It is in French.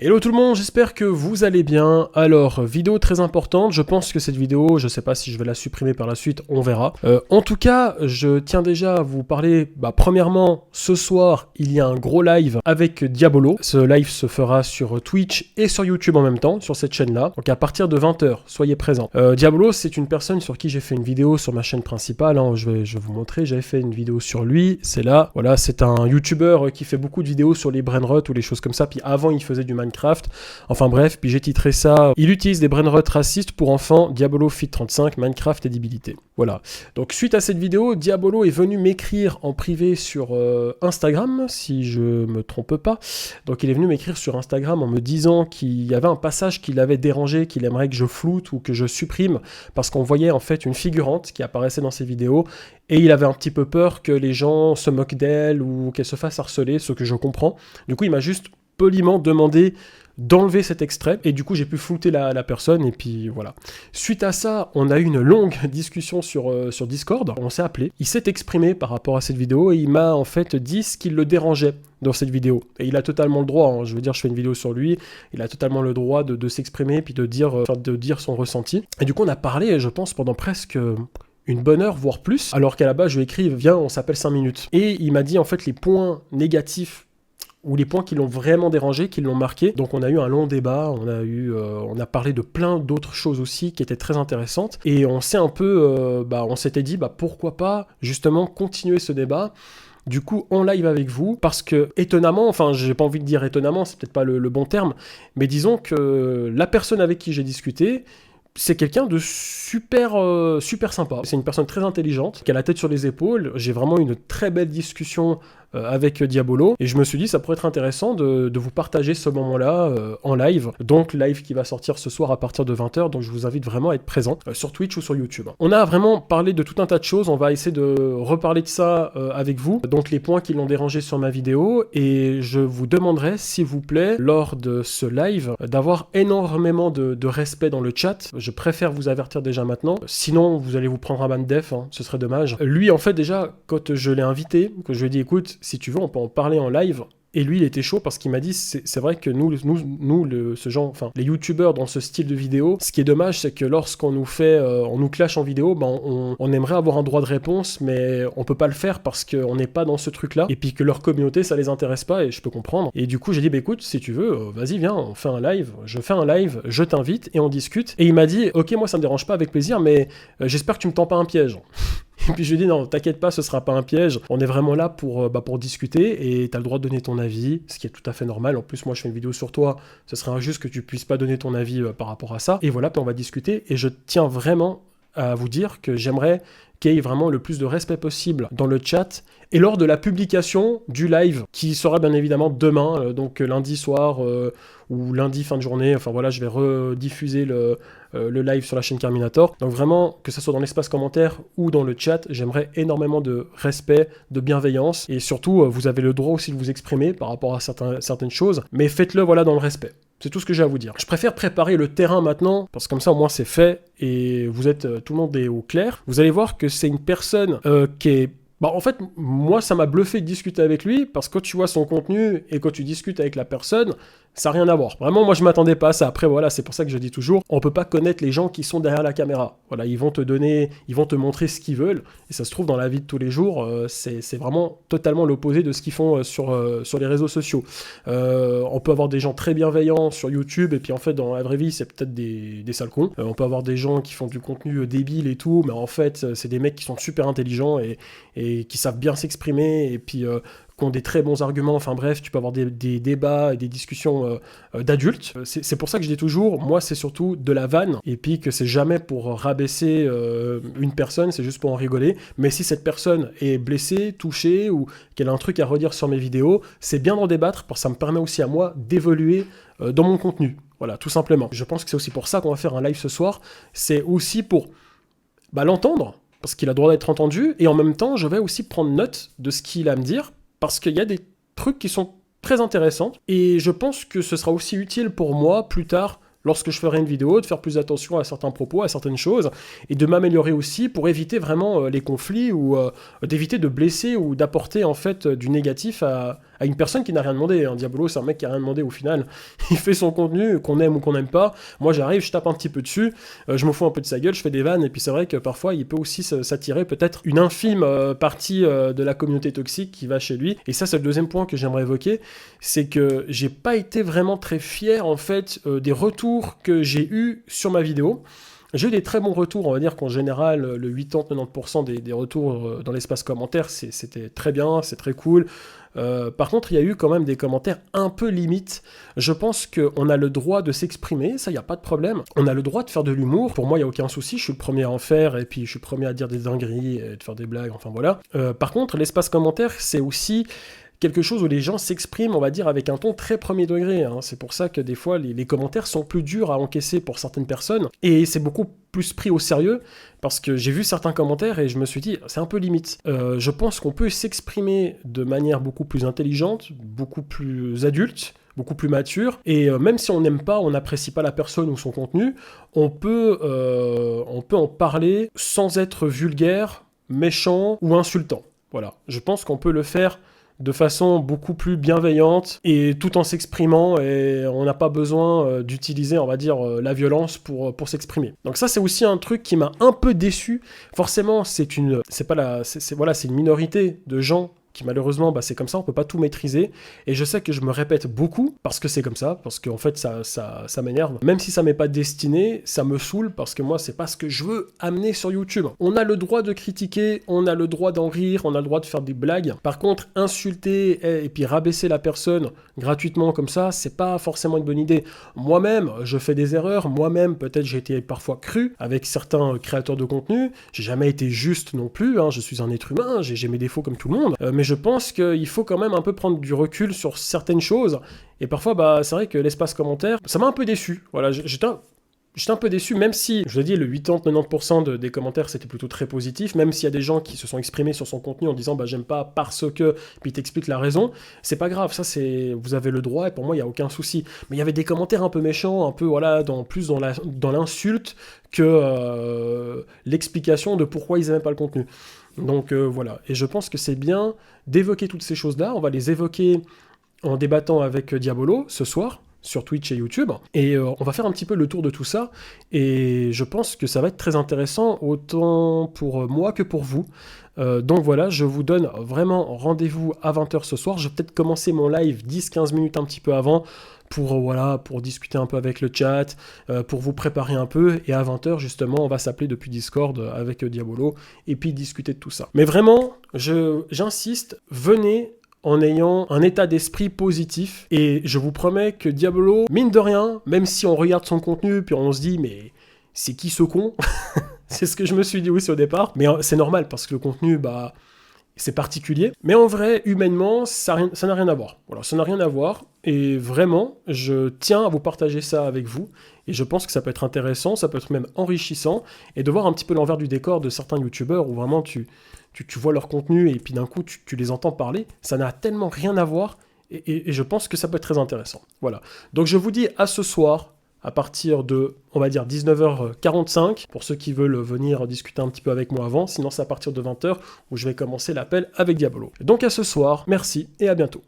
Hello tout le monde, j'espère que vous allez bien. Alors, vidéo très importante, je pense que cette vidéo, je sais pas si je vais la supprimer par la suite, on verra. En tout cas, je tiens déjà à vous parler, premièrement, ce soir, il y a un gros live avec Diabolo. Ce live se fera sur Twitch et sur YouTube en même temps, sur cette chaîne-là. Donc à partir de 20 h, soyez présents. Diabolo, c'est une personne sur qui j'ai fait une vidéo sur ma chaîne principale, hein. Je vais vous montrer, j'avais fait une vidéo sur lui, c'est là. Voilà, c'est un YouTuber qui fait beaucoup de vidéos sur les brainrot ou les choses comme ça, puis avant il faisait du Minecraft. Enfin bref, puis j'ai titré ça il utilise des brainrot racistes pour enfants, Diabolo Fit 35, Minecraft et débilité. Voilà. Donc suite à cette vidéo, Diabolo est venu m'écrire en privé sur Instagram, si je me trompe pas. Donc il est venu m'écrire sur Instagram en me disant qu'il y avait un passage qui l'avait dérangé, qu'il aimerait que je floute ou que je supprime, parce qu'on voyait en fait une figurante qui apparaissait dans ses vidéos, et il avait un petit peu peur que les gens se moquent d'elle ou qu'elle se fasse harceler, ce que je comprends. Du coup il m'a juste poliment demandé d'enlever cet extrait, et du coup j'ai pu flouter la personne, et puis voilà. Suite à ça, on a eu une longue discussion sur Discord, on s'est appelé, il s'est exprimé par rapport à cette vidéo, et il m'a en fait dit ce qui le dérangeait dans cette vidéo. Et il a totalement le droit, hein. Je veux dire, je fais une vidéo sur lui, il a totalement le droit de s'exprimer, puis de dire son ressenti. Et du coup on a parlé, je pense, pendant presque une bonne heure, voire plus, alors qu'à la base je lui ai écrit, viens, on s'appelle 5 minutes. Et il m'a dit en fait les points négatifs ou les points qui l'ont vraiment dérangé, qui l'ont marqué. Donc on a eu un long débat, on a parlé de plein d'autres choses aussi qui étaient très intéressantes, et on s'est un peu, on s'était dit, pourquoi pas justement continuer ce débat, du coup en live avec vous, parce que étonnamment, enfin j'ai pas envie de dire étonnamment, c'est peut-être pas le bon terme, mais disons que la personne avec qui j'ai discuté, c'est quelqu'un de super sympa. C'est une personne très intelligente, qui a la tête sur les épaules. J'ai vraiment eu une très belle discussion avec Diabolo, et je me suis dit ça pourrait être intéressant de vous partager ce moment-là en live. Donc live qui va sortir ce soir à partir de 20 h, donc je vous invite vraiment à être présent sur Twitch ou sur YouTube. On a vraiment parlé de tout un tas de choses, on va essayer de reparler de ça avec vous, donc les points qui l'ont dérangé sur ma vidéo, et je vous demanderai s'il vous plaît, lors de ce live, d'avoir énormément de respect dans le chat. Je préfère vous avertir déjà maintenant, sinon vous allez vous prendre un ban def, hein, ce serait dommage. Lui en fait déjà, quand je l'ai invité, que je lui ai dit écoute, si tu veux on peut en parler en live, et lui il était chaud parce qu'il m'a dit c'est vrai que nous ce genre, enfin les youtubeurs dans ce style de vidéo, ce qui est dommage c'est que lorsqu'on nous fait on nous clash en vidéo, on aimerait avoir un droit de réponse, mais on peut pas le faire parce qu'on n'est pas dans ce truc là, et puis que leur communauté ça les intéresse pas, et je peux comprendre. Et du coup j'ai dit écoute, si tu veux vas-y viens, on fait un live, je fais un live, je t'invite et on discute. Et il m'a dit ok, moi ça me dérange pas, avec plaisir, mais j'espère que tu me tends pas un piège. Et puis je lui ai dit non, t'inquiète pas, ce sera pas un piège, on est vraiment là pour discuter, et t'as le droit de donner ton avis, ce qui est tout à fait normal. En plus moi je fais une vidéo sur toi, ce serait injuste que tu puisses pas donner ton avis par rapport à ça. Et voilà, puis on va discuter, et je tiens vraiment à vous dire que j'aimerais qu'il y ait vraiment le plus de respect possible dans le chat, et lors de la publication du live, qui sera bien évidemment demain, donc lundi soir ou lundi fin de journée, enfin voilà, je vais rediffuser le live sur la chaîne Carminator. Donc vraiment, que ce soit dans l'espace commentaire ou dans le chat, j'aimerais énormément de respect, de bienveillance, et surtout, vous avez le droit aussi de vous exprimer par rapport à certaines choses, mais faites-le voilà dans le respect. C'est tout ce que j'ai à vous dire. Je préfère préparer le terrain maintenant, parce que comme ça au moins c'est fait, et vous êtes, tout le monde est au clair. Vous allez voir que c'est une personne qui est... en fait, moi ça m'a bluffé de discuter avec lui, parce que quand tu vois son contenu et quand tu discutes avec la personne, ça n'a rien à voir. Vraiment, moi je m'attendais pas à ça. Après voilà, c'est pour ça que je dis toujours, on peut pas connaître les gens qui sont derrière la caméra. Voilà, ils vont te montrer ce qu'ils veulent, et ça se trouve dans la vie de tous les jours, c'est vraiment totalement l'opposé de ce qu'ils font sur les réseaux sociaux. On peut avoir des gens très bienveillants sur YouTube, et puis en fait dans la vraie vie c'est peut-être des sales cons. On peut avoir des gens qui font du contenu débile et tout, mais en fait c'est des mecs qui sont super intelligents et qui savent bien s'exprimer, et puis qui ont des très bons arguments. Enfin bref, tu peux avoir des débats et des discussions d'adultes. C'est pour ça que je dis toujours, moi c'est surtout de la vanne, et puis que c'est jamais pour rabaisser une personne, c'est juste pour en rigoler. Mais si cette personne est blessée, touchée, ou qu'elle a un truc à redire sur mes vidéos, c'est bien d'en débattre, parce que ça me permet aussi à moi d'évoluer dans mon contenu. Voilà, tout simplement. Je pense que c'est aussi pour ça qu'on va faire un live ce soir, c'est aussi pour l'entendre, parce qu'il a le droit d'être entendu, et en même temps je vais aussi prendre note de ce qu'il a à me dire, parce qu'il y a des trucs qui sont très intéressants, et je pense que ce sera aussi utile pour moi plus tard, lorsque je ferai une vidéo, de faire plus attention à certains propos, à certaines choses, et de m'améliorer aussi pour éviter vraiment les conflits, ou d'éviter de blesser ou d'apporter en fait du négatif à à une personne qui n'a rien demandé. Hein. Diabolo, c'est un mec qui a rien demandé au final. Il fait son contenu, qu'on aime ou qu'on n'aime pas. Moi, j'arrive, je tape un petit peu dessus, je me fous un peu de sa gueule, je fais des vannes, et puis c'est vrai que parfois, il peut aussi s'attirer peut-être une infime partie de la communauté toxique qui va chez lui. Et ça, c'est le deuxième point que j'aimerais évoquer, c'est que j'ai pas été vraiment très fier, en fait, des retours que j'ai eus sur ma vidéo. J'ai eu des très bons retours, on va dire qu'en général, le 80-90% des retours dans l'espace commentaire, c'était très bien, c'est très cool. Par contre, il y a eu quand même des commentaires un peu limites. Je pense qu'on a le droit de s'exprimer, ça, il n'y a pas de problème. On a le droit de faire de l'humour. Pour moi, il n'y a aucun souci, je suis le premier à en faire, et puis je suis le premier à dire des dingueries, et de faire des blagues, enfin voilà. Par contre, l'espace commentaire, c'est aussi quelque chose où les gens s'expriment, on va dire, avec un ton très premier degré. Hein. C'est pour ça que des fois, les commentaires sont plus durs à encaisser pour certaines personnes. Et c'est beaucoup plus pris au sérieux, parce que j'ai vu certains commentaires et je me suis dit, c'est un peu limite. Je pense qu'on peut s'exprimer de manière beaucoup plus intelligente, beaucoup plus adulte, beaucoup plus mature, et même si on n'aime pas, on n'apprécie pas la personne ou son contenu, on peut en parler sans être vulgaire, méchant ou insultant. Voilà, je pense qu'on peut le faire de façon beaucoup plus bienveillante et tout en s'exprimant, et on n'a pas besoin d'utiliser, on va dire, la violence pour s'exprimer. Donc ça, c'est aussi un truc qui m'a un peu déçu. Forcément, c'est une minorité de gens qui malheureusement, c'est comme ça, on peut pas tout maîtriser, et je sais que je me répète beaucoup, parce que c'est comme ça, parce qu'en fait, ça m'énerve. Même si ça m'est pas destiné, ça me saoule, parce que moi, c'est pas ce que je veux amener sur YouTube. On a le droit de critiquer, on a le droit d'en rire, on a le droit de faire des blagues. Par contre, insulter et puis rabaisser la personne gratuitement comme ça, c'est pas forcément une bonne idée. Moi-même, je fais des erreurs, moi-même, peut-être j'ai été parfois cru avec certains créateurs de contenu, j'ai jamais été juste non plus, hein, je suis un être humain, j'ai mes défauts comme tout le monde, mais je pense qu'il faut quand même un peu prendre du recul sur certaines choses, et parfois, c'est vrai que l'espace commentaire, ça m'a un peu déçu. Voilà, j'étais un peu déçu, même si, je l'ai dit, le 80-90% des commentaires, c'était plutôt très positif, même s'il y a des gens qui se sont exprimés sur son contenu en disant « j'aime pas parce que », puis t'expliques la raison, c'est pas grave, ça vous avez le droit, et pour moi, il n'y a aucun souci. Mais il y avait des commentaires un peu méchants, un peu, voilà, plus dans l'insulte que l'explication de pourquoi ils n'aimaient pas le contenu. Donc voilà, et je pense que c'est bien d'évoquer toutes ces choses-là, on va les évoquer en débattant avec Diabolo ce soir, sur Twitch et YouTube, et on va faire un petit peu le tour de tout ça, et je pense que ça va être très intéressant, autant pour moi que pour vous. Donc voilà, je vous donne vraiment rendez-vous à 20h ce soir. Je vais peut-être commencer mon live 10-15 minutes un petit peu avant, pour discuter un peu avec le chat, pour vous préparer un peu, et à 20h justement, on va s'appeler depuis Discord avec Diabolo, et puis discuter de tout ça. Mais vraiment, j'insiste, venez en ayant un état d'esprit positif, et je vous promets que Diabolo, mine de rien, même si on regarde son contenu, puis on se dit, mais c'est qui ce con? C'est ce que je me suis dit aussi au départ, mais c'est normal, parce que le contenu, c'est particulier, mais en vrai, humainement, ça n'a rien à voir. Voilà, ça n'a rien à voir, et vraiment, je tiens à vous partager ça avec vous, et je pense que ça peut être intéressant, ça peut être même enrichissant, et de voir un petit peu l'envers du décor de certains youtubeurs, où vraiment tu vois leur contenu, et puis d'un coup, tu les entends parler, ça n'a tellement rien à voir, et je pense que ça peut être très intéressant. Voilà, donc je vous dis à ce soir, à partir de, on va dire, 19h45, pour ceux qui veulent venir discuter un petit peu avec moi avant, sinon c'est à partir de 20h où je vais commencer l'appel avec Diabolo. Donc à ce soir, merci et à bientôt.